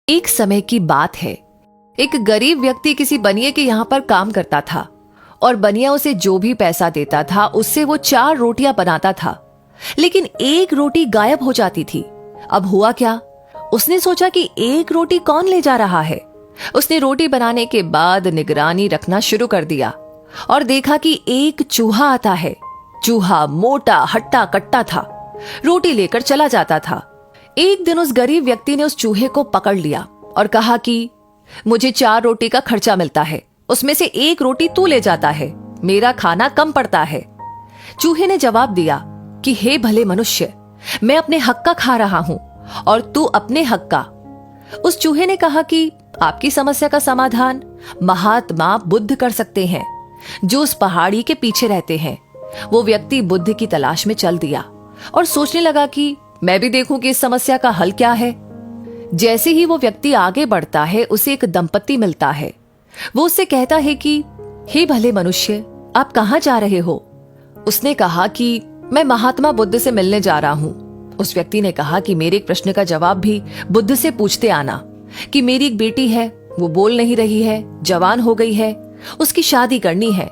एक समय की बात है। एक गरीब व्यक्ति किसी बनिए के यहाँ पर काम करता था और बनिया उसे जो भी पैसा देता था उससे वो 4 रोटियां बनाता था, लेकिन एक रोटी गायब हो जाती थी। अब हुआ क्या? उसने सोचा कि एक रोटी कौन ले जा रहा है। उसने रोटी बनाने के बाद निगरानी रखना शुरू कर दिया और देखा कि एक चूहा आता है। चूहा मोटा हट्टा कट्टा था, रोटी लेकर चला जाता था। एक दिन उस गरीब व्यक्ति ने उस चूहे को पकड़ लिया और कहा कि मुझे 4 रोटी का खर्चा मिलता है, उसमें से एक रोटी तू ले जाता है, मेरा खाना कम पड़ता है। चूहे ने जवाब दिया कि हे भले मनुष्य, मैं अपने हक का खा रहा हूं और तू अपने हक का। उस चूहे ने कहा कि आपकी समस्या का समाधान महात्मा बुद्ध कर सकते हैं, जो उस पहाड़ी के पीछे रहते हैं। वो व्यक्ति बुद्ध की तलाश में चल दिया और सोचने लगा कि मैं भी देखूं कि इस समस्या का हल क्या है। जैसे ही वो व्यक्ति आगे बढ़ता है, उसे एक दंपत्ति मिलता है। वो उससे कहता है कि हे भले मनुष्य, आप कहां जा रहे हो? उसने कहा कि मैं महात्मा बुद्ध से मिलने जा रहा हूं। उस व्यक्ति ने कहा कि मेरे एक प्रश्न का जवाब भी बुद्ध से पूछते आना कि मेरी एक बेटी है, वो बोल नहीं रही है, जवान हो गई है, उसकी शादी करनी है,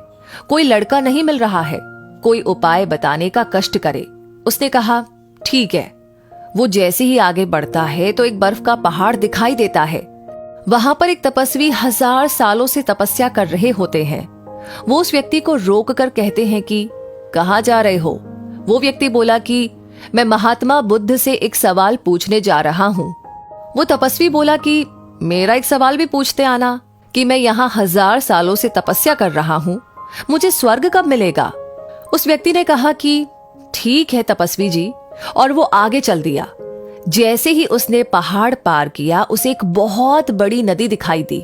कोई लड़का नहीं मिल रहा है, कोई उपाय बताने का कष्ट करे। उसने कहा ठीक है। वो जैसे ही आगे बढ़ता है तो एक बर्फ का पहाड़ दिखाई देता है। वहां पर एक तपस्वी 1000 सालों से तपस्या कर रहे होते हैं। वो उस व्यक्ति को रोक कर कहते हैं कि कहां जा रहे हो? वो व्यक्ति बोला कि मैं महात्मा बुद्ध से एक सवाल पूछने जा रहा हूं। वो तपस्वी बोला कि मेरा एक सवाल भी पूछते आना कि मैं यहाँ 1000 सालों से तपस्या कर रहा हूं, मुझे स्वर्ग कब मिलेगा? उस व्यक्ति ने कहा कि ठीक है तपस्वी जी, और वो आगे चल दिया। जैसे ही उसने पहाड़ पार किया, उसे एक बहुत बड़ी नदी दिखाई दी।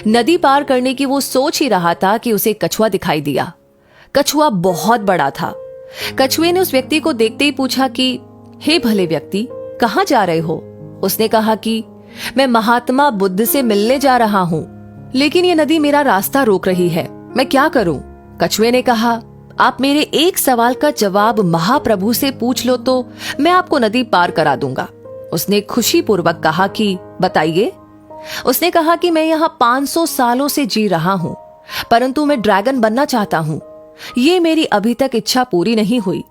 नदी पार करने की वो सोच ही रहा था कि उसे कछुआ दिखाई दिया। कछुआ बहुत बड़ा था। कछुए ने उस व्यक्ति को देखते ही पूछा कि हे भले व्यक्ति, कहां जा रहे हो? उसने कहा कि मैं महात्मा बुद्ध से मिलने जा रहा हूं, लेकिन ये नदी मेरा रास्ता रोक रही है, मैं क्या करूं? कछुए ने कहा आप मेरे एक सवाल का जवाब महाप्रभु से पूछ लो तो मैं आपको नदी पार करा दूंगा। उसने खुशी पूर्वक कहा कि बताइए। उसने कहा कि मैं यहाँ 500 सालों से जी रहा हूँ, परंतु मैं ड्रैगन बनना चाहता हूँ। ये मेरी अभी तक इच्छा पूरी नहीं हुई।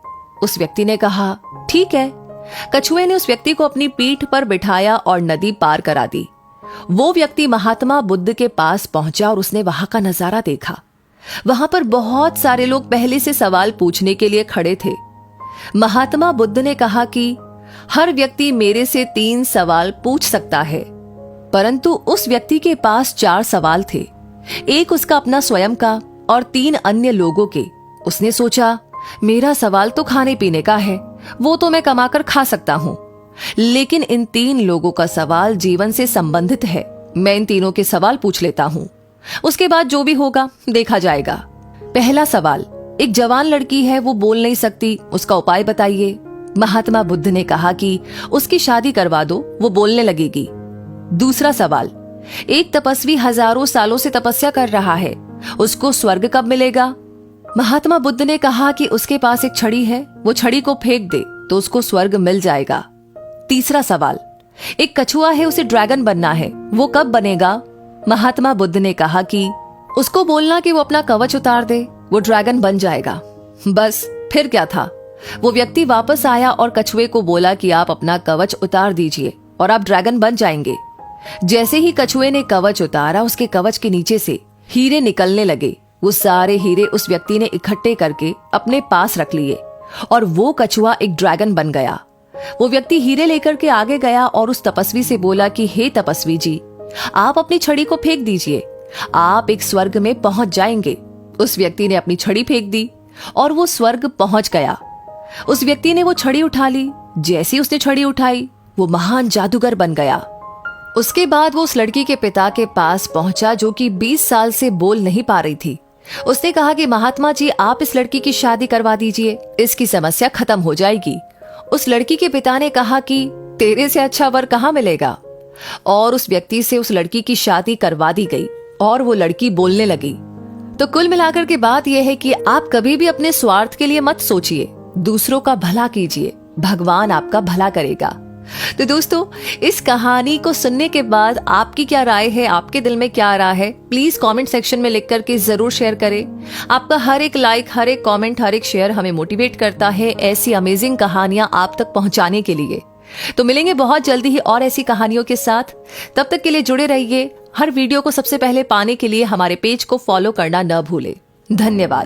उस व्यक्ति ने कहा ठीक है। कछुए ने उस व्यक्ति को अपनी पीठ पर बिठाया और नदी पार करा दी। वो व्यक्ति महात्मा बुद्ध के पास पहुंचा और उसने वहां का नजारा देखा। वहां पर बहुत सारे लोग पहले से सवाल पूछने के लिए खड़े थे। महात्मा बुद्ध ने कहा कि हर व्यक्ति मेरे से 3 सवाल पूछ सकता है, परंतु उस व्यक्ति के पास 4 सवाल थे, एक उसका अपना स्वयं का और 3 अन्य लोगों के। उसने सोचा मेरा सवाल तो खाने पीने का है, वो तो मैं कमाकर खा सकता हूं, लेकिन इन 3 लोगों का सवाल जीवन से संबंधित है। मैं इन तीनों के सवाल पूछ लेता हूं, उसके बाद जो भी होगा देखा जाएगा। पहला सवाल, एक जवान लड़की है, वो बोल नहीं सकती, उसका उपाय बताइए। महात्मा बुद्ध ने कहा कि उसकी शादी करवा दो, वो बोलने लगेगी। दूसरा सवाल, एक तपस्वी हजारों सालों से तपस्या कर रहा है, उसको स्वर्ग कब मिलेगा? महात्मा बुद्ध ने कहा कि उसके पास एक छड़ी है, वो छड़ी को फेंक दे तो उसको स्वर्ग मिल जाएगा। तीसरा सवाल, एक कछुआ है, उसे ड्रैगन बनना है, वो कब बनेगा? महात्मा बुद्ध ने कहा कि उसको बोलना कि वो अपना कवच उतार दे, वो ड्रैगन बन जाएगा। बस फिर क्या था, वो व्यक्ति वापस आया और कछुए को बोला कि आप अपना कवच उतार दीजिए और आप ड्रैगन बन जाएंगे। जैसे ही कछुए ने कवच उतारा, उसके कवच के नीचे से हीरे निकलने लगे। वो सारे हीरे उस व्यक्ति ने इकट्ठे करके अपने पास रख लिए और वो कछुआ एक ड्रैगन बन गया। वो व्यक्ति हीरे लेकर के आगे गया और उस तपस्वी से बोला कि हे तपस्वी जी, आप अपनी छड़ी को फेंक दीजिए, आप एक स्वर्ग में पहुंच जाएंगे। उस व्यक्ति ने अपनी छड़ी फेंक दी और वो स्वर्ग पहुंच गया। उस व्यक्ति ने वो छड़ी उठा ली। जैसी उसने छड़ी उठाई, वो महान जादूगर बन गया। उसके बाद वो उस लड़की के पिता के पास पहुंचा, जो कि 20 साल से बोल नहीं पा रही थी। उसने कहा कि महात्मा जी, आप इस लड़की की शादी करवा दीजिए, इसकी समस्या खत्म हो जाएगी। उस लड़की के पिता ने कहा कि तेरे से अच्छा वर कहाँ मिलेगा, और उस व्यक्ति से उस लड़की की शादी करवा दी गई और वो लड़की बोलने लगी। तो कुल मिलाकर के बात यह है कि आप कभी भी अपने स्वार्थ के लिए मत सोचिए, दूसरों का भला कीजिए, भगवान आपका भला करेगा। तो दोस्तों, इस कहानी को सुनने के बाद आपकी क्या राय है, आपके दिल में क्या आ रहा है, प्लीज कमेंट सेक्शन में लिख करके जरूर शेयर करें। आपका हर एक लाइक, हर एक कमेंट, हर एक शेयर हमें मोटिवेट करता है ऐसी अमेजिंग कहानियां आप तक पहुंचाने के लिए। तो मिलेंगे बहुत जल्दी ही और ऐसी कहानियों के साथ। तब तक के लिए जुड़े रहिए। हर वीडियो को सबसे पहले पाने के लिए हमारे पेज को फॉलो करना न भूलें। धन्यवाद।